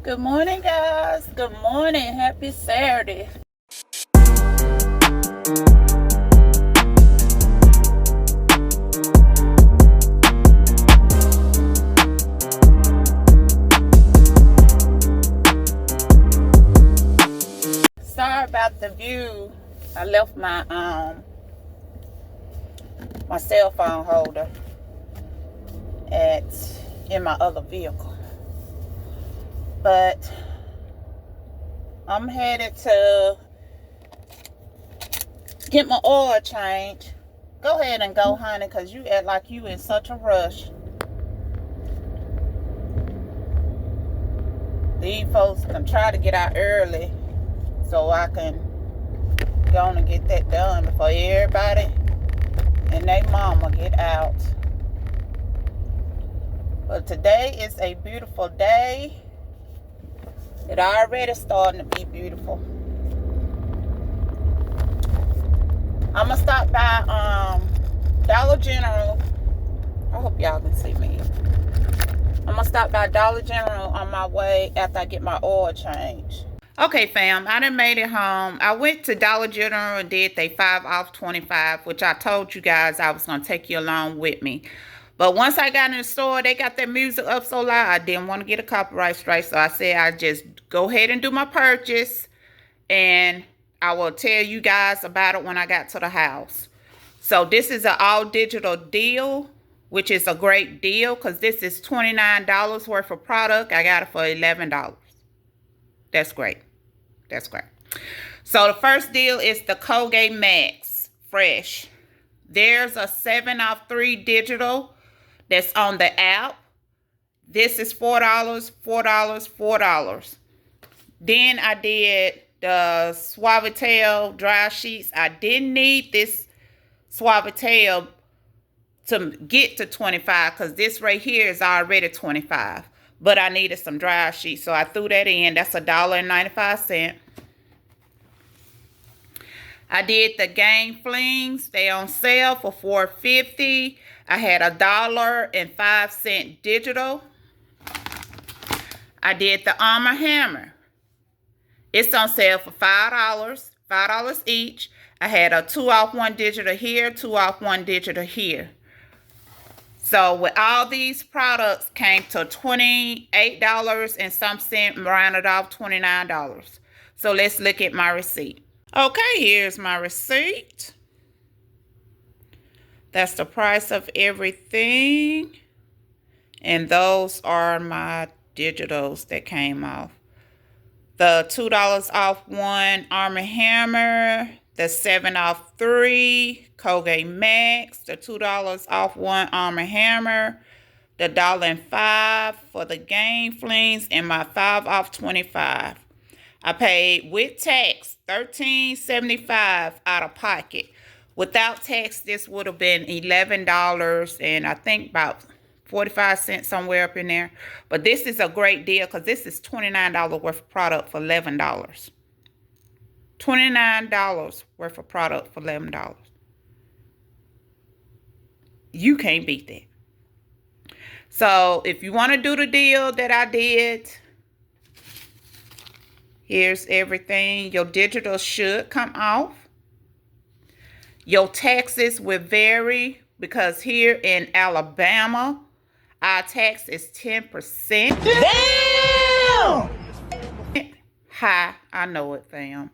Good morning, guys. Good morning. Happy Saturday. Sorry about the view. I left my cell phone holder in my other vehicle. But I'm headed to get my oil change. Go ahead and go, honey, because you act like you in such a rush. These folks can try to get out early so I can go on and get that done before everybody and their mama get out. But today is a beautiful day. It already starting to be beautiful. I'm gonna stop by Dollar General. I hope y'all can see me. I'm gonna stop by Dollar General on my way after I get my oil change. Okay, fam, I done made it home. I went to Dollar General and did they 5 off 25, which I told you guys I was gonna take you along with me. But once I got in the store, they got their music up so loud, I didn't want to get a copyright strike. So I said I'd just go ahead and do my purchase. And I will tell you guys about it when I got to the house. So this is an all digital deal, which is a great deal because this is $29 worth of product. I got it for $11. That's great. That's great. So the first deal is the Colgate Max Fresh. There's a 7 off 3 digital that's on the app. This is $4, $4, $4. Then I did the Suavitel dry sheets. I didn't need this Suavitel to get to 25 because this right here is already 25. But I needed some dry sheets, so I threw that in. That's $1.95. I did the Game Flings. They on sale for $4.50. I had $1.05 digital. I did the Arm & Hammer. It's on sale for $5, $5 each. I had a 2 off 1 digital here, 2 off 1 digital here. So with all these products came to $28 and some cent, rounded off $29. So let's look at my receipt. Okay, here's my receipt. That's the price of everything. And those are my digitals that came off. The $2 off 1 Arm & Hammer. The 7 off 3 Colgate Max. The $2 off 1 Arm & Hammer. The $1.05 for the Game Flings. And my 5 off 25. I paid with tax $13.75 out of pocket. Without tax, this would have been $11 and I think about 45 cents somewhere up in there. But this is a great deal because this is $29 worth of product for $11. $29 worth of product for $11. You can't beat that. So if you want to do the deal that I did, here's everything. Your digital should come off. Your taxes will vary because here in Alabama, our tax is 10%. Damn! High. I know it, fam.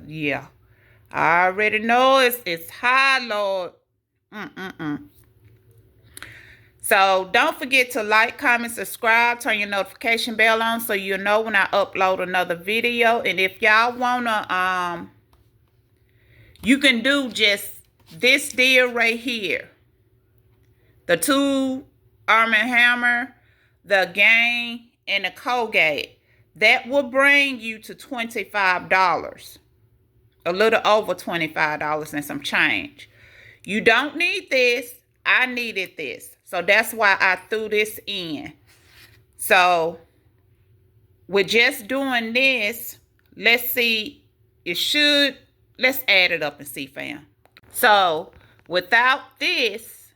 Yeah. I already know it's high, Lord. So don't forget to like, comment, subscribe, turn your notification bell on so you'll know when I upload another video. And if y'all wanna you can do just this deal right here. The 2 Arm & Hammer, the Game, and the Colgate. That will bring you to $25. A little over $25 and some change. You don't need this. I needed this. So that's why I threw this in. So with just doing this, let's see. Let's add it up and see, fam. So without this,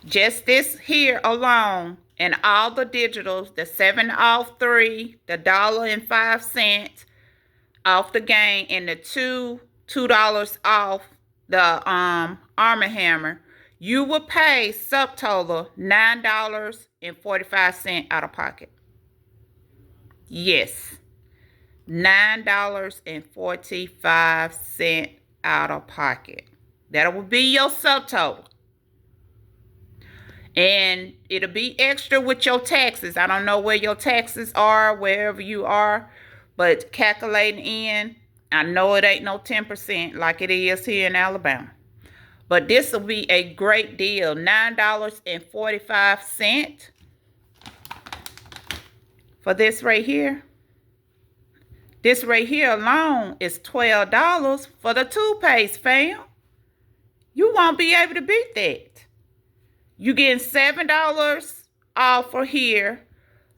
just this here alone, and all the digitals, the 7 off 3, the $1.05 off the game, and the $2 off the Arm & Hammer, you will pay subtotal $9.45 out of pocket. Yes, $9.45 out of pocket. That will be your subtotal. And it'll be extra with your taxes. I don't know where your taxes are, wherever you are, but calculating in, I know it ain't no 10% like it is here in Alabama. But this will be a great deal. $9.45 for this right here. This right here alone is $12 for the toothpaste, fam. You won't be able to beat that. You getting $7 off for here,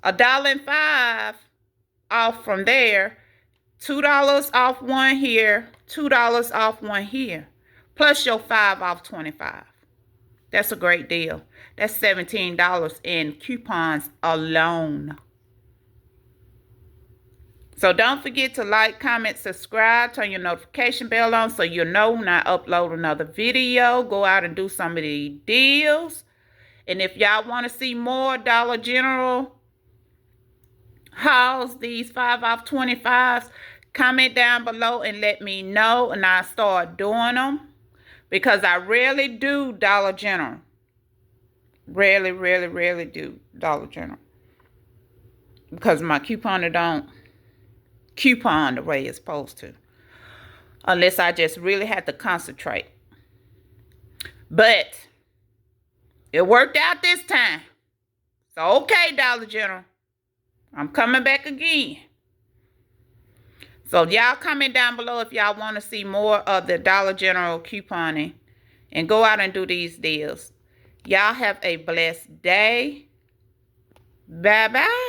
$1.05 off from there, $2 off one here, $2 off one here, plus your 5 off 25. That's a great deal. That's $17 in coupons alone. So don't forget to like, comment, subscribe, turn your notification bell on so you'll know when I upload another video. Go out and do some of the deals. And if y'all want to see more Dollar General hauls, these 5 off 25s, comment down below and let me know, and I'll start doing them. Because I really do Dollar General. Really, really, really do Dollar General. Because my couponer don't coupon the way it's supposed to. Unless I just really have to concentrate. But it worked out this time. So, okay, Dollar General. I'm coming back again. So, y'all comment down below if y'all want to see more of the Dollar General couponing. And go out and do these deals. Y'all have a blessed day. Bye-bye.